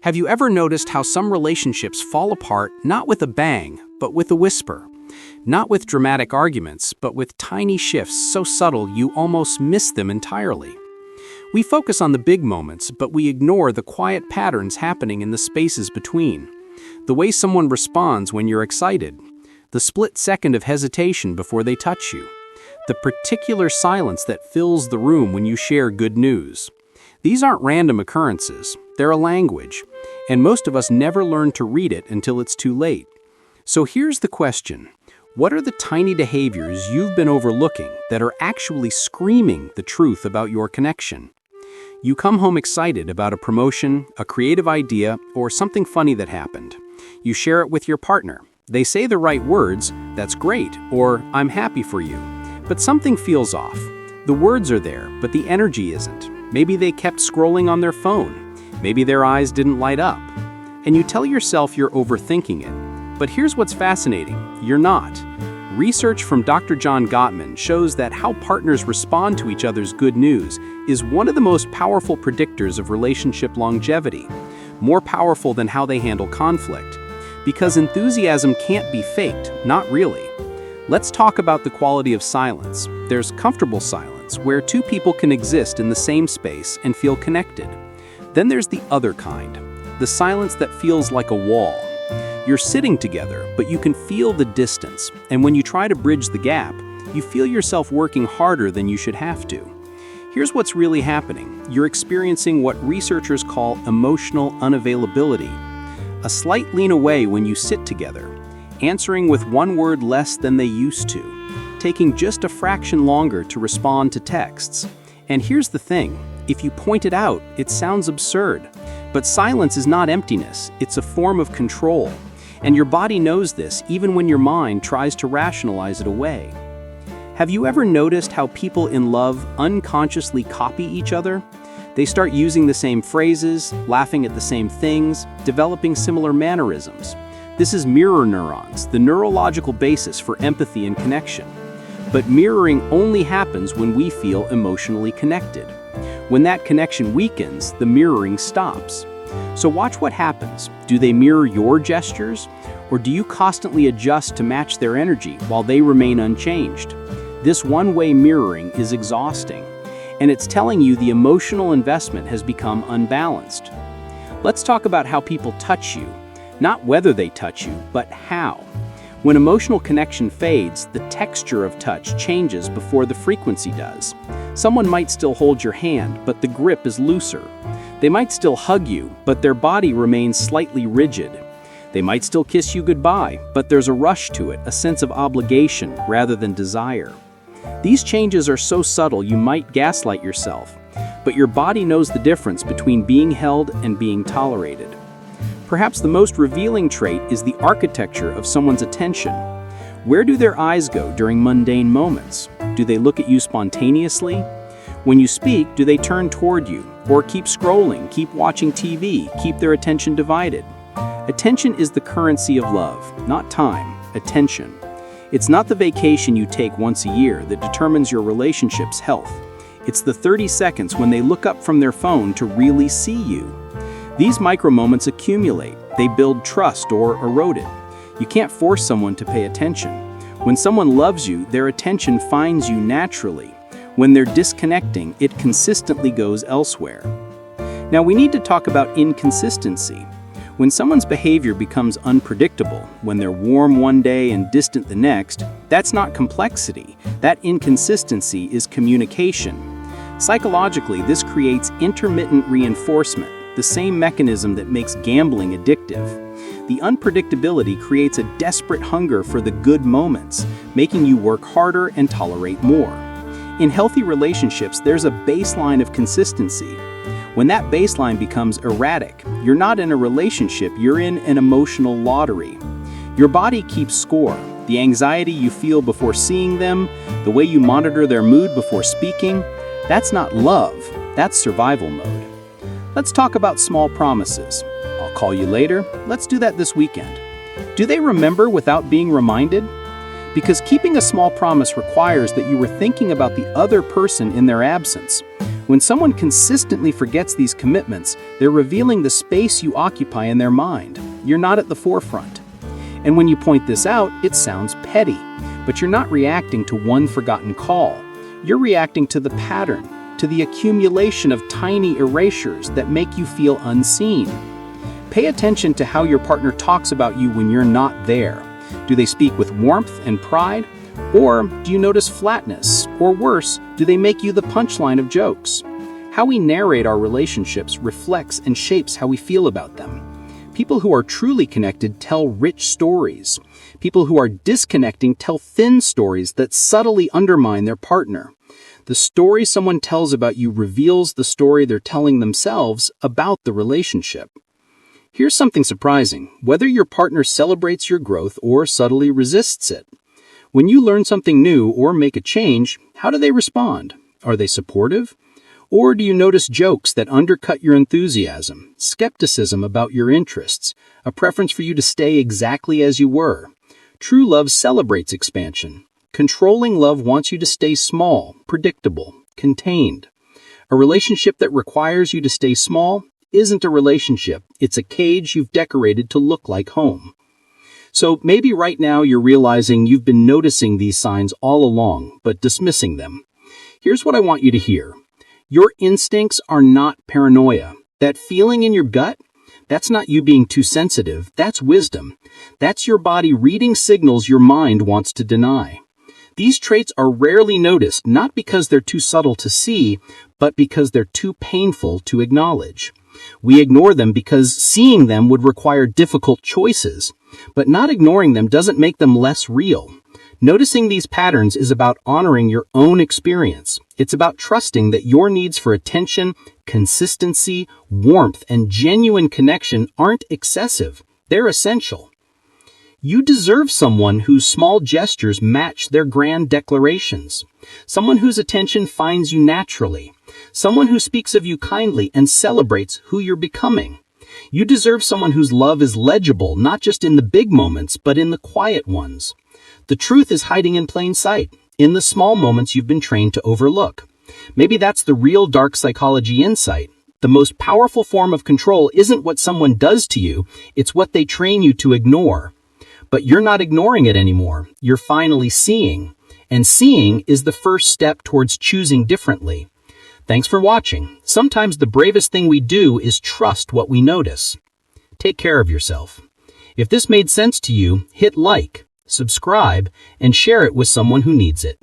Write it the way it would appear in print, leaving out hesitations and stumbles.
Have you ever noticed how some relationships fall apart not with a bang, but with a whisper? Not with dramatic arguments, but with tiny shifts so subtle you almost miss them entirely. We focus on the big moments, but we ignore the quiet patterns happening in the spaces between. The way someone responds when you're excited, the split second of hesitation before they touch you, the particular silence that fills the room when you share good news. These aren't random occurrences, they're a language, and most of us never learn to read it until it's too late. So here's the question. What are the tiny behaviors you've been overlooking that are actually screaming the truth about your connection? You come home excited about a promotion, a creative idea, or something funny that happened. You share it with your partner. They say the right words, "That's great," or "I'm happy for you." But something feels off. The words are there, but the energy isn't. Maybe they kept scrolling on their phone. Maybe their eyes didn't light up. And you tell yourself you're overthinking it. But here's what's fascinating. You're not. Research from Dr. John Gottman shows that how partners respond to each other's good news is one of the most powerful predictors of relationship longevity, more powerful than how they handle conflict. Because enthusiasm can't be faked, not really. Let's talk about the quality of silence. There's comfortable silence, where two people can exist in the same space and feel connected. Then there's the other kind, the silence that feels like a wall. You're sitting together, but you can feel the distance, and when you try to bridge the gap, you feel yourself working harder than you should have to. Here's what's really happening. You're experiencing what researchers call emotional unavailability, a slight lean away when you sit together, answering with one word less than they used to, taking just a fraction longer to respond to texts. And here's the thing, if you point it out, it sounds absurd. But silence is not emptiness, it's a form of control. And your body knows this even when your mind tries to rationalize it away. Have you ever noticed how people in love unconsciously copy each other? They start using the same phrases, laughing at the same things, developing similar mannerisms. This is mirror neurons, the neurological basis for empathy and connection. But mirroring only happens when we feel emotionally connected. When that connection weakens, the mirroring stops. So watch what happens. Do they mirror your gestures? Or do you constantly adjust to match their energy while they remain unchanged? This one-way mirroring is exhausting, and it's telling you the emotional investment has become unbalanced. Let's talk about how people touch you. Not whether they touch you, but how. When emotional connection fades, the texture of touch changes before the frequency does. Someone might still hold your hand, but the grip is looser. They might still hug you, but their body remains slightly rigid. They might still kiss you goodbye, but there's a rush to it, a sense of obligation rather than desire. These changes are so subtle you might gaslight yourself, but your body knows the difference between being held and being tolerated. Perhaps the most revealing trait is the architecture of someone's attention. Where do their eyes go during mundane moments? Do they look at you spontaneously? When you speak, do they turn toward you? Or keep scrolling, keep watching TV, keep their attention divided? Attention is the currency of love, not time, attention. It's not the vacation you take once a year that determines your relationship's health. It's the 30 seconds when they look up from their phone to really see you. These micro-moments accumulate, they build trust or erode it. You can't force someone to pay attention. When someone loves you, their attention finds you naturally. When they're disconnecting, it consistently goes elsewhere. Now we need to talk about inconsistency. When someone's behavior becomes unpredictable, when they're warm one day and distant the next, that's not complexity. That inconsistency is communication. Psychologically, this creates intermittent reinforcement, the same mechanism that makes gambling addictive. The unpredictability creates a desperate hunger for the good moments, making you work harder and tolerate more. In healthy relationships, there's a baseline of consistency. When that baseline becomes erratic, you're not in a relationship, you're in an emotional lottery. Your body keeps score. The anxiety you feel before seeing them, the way you monitor their mood before speaking, that's not love, that's survival mode. Let's talk about small promises. I'll call you later. Let's do that this weekend. Do they remember without being reminded? Because keeping a small promise requires that you were thinking about the other person in their absence. When someone consistently forgets these commitments, they're revealing the space you occupy in their mind. You're not at the forefront. And when you point this out, it sounds petty, but you're not reacting to one forgotten call. You're reacting to the pattern, to the accumulation of tiny erasures that make you feel unseen. Pay attention to how your partner talks about you when you're not there. Do they speak with warmth and pride? Or do you notice flatness? Or worse, do they make you the punchline of jokes? How we narrate our relationships reflects and shapes how we feel about them. People who are truly connected tell rich stories. People who are disconnecting tell thin stories that subtly undermine their partner. The story someone tells about you reveals the story they're telling themselves about the relationship. Here's something surprising: whether your partner celebrates your growth or subtly resists it. When you learn something new or make a change, how do they respond? Are they supportive? Or do you notice jokes that undercut your enthusiasm, skepticism about your interests, a preference for you to stay exactly as you were? True love celebrates expansion. Controlling love wants you to stay small, predictable, contained. A relationship that requires you to stay small isn't a relationship. It's a cage you've decorated to look like home. So maybe right now you're realizing you've been noticing these signs all along, but dismissing them. Here's what I want you to hear. Your instincts are not paranoia. That feeling in your gut, that's not you being too sensitive. That's wisdom. That's your body reading signals your mind wants to deny. These traits are rarely noticed, not because they're too subtle to see, but because they're too painful to acknowledge. We ignore them because seeing them would require difficult choices, but not ignoring them doesn't make them less real. Noticing these patterns is about honoring your own experience. It's about trusting that your needs for attention, consistency, warmth, and genuine connection aren't excessive. They're essential. You deserve someone whose small gestures match their grand declarations. Someone whose attention finds you naturally. Someone who speaks of you kindly and celebrates who you're becoming. You deserve someone whose love is legible, not just in the big moments, but in the quiet ones. The truth is hiding in plain sight, in the small moments you've been trained to overlook. Maybe that's the real dark psychology insight. The most powerful form of control isn't what someone does to you, it's what they train you to ignore. But you're not ignoring it anymore. You're finally seeing. And seeing is the first step towards choosing differently. Thanks for watching. Sometimes the bravest thing we do is trust what we notice. Take care of yourself. If this made sense to you, hit like, subscribe, and share it with someone who needs it.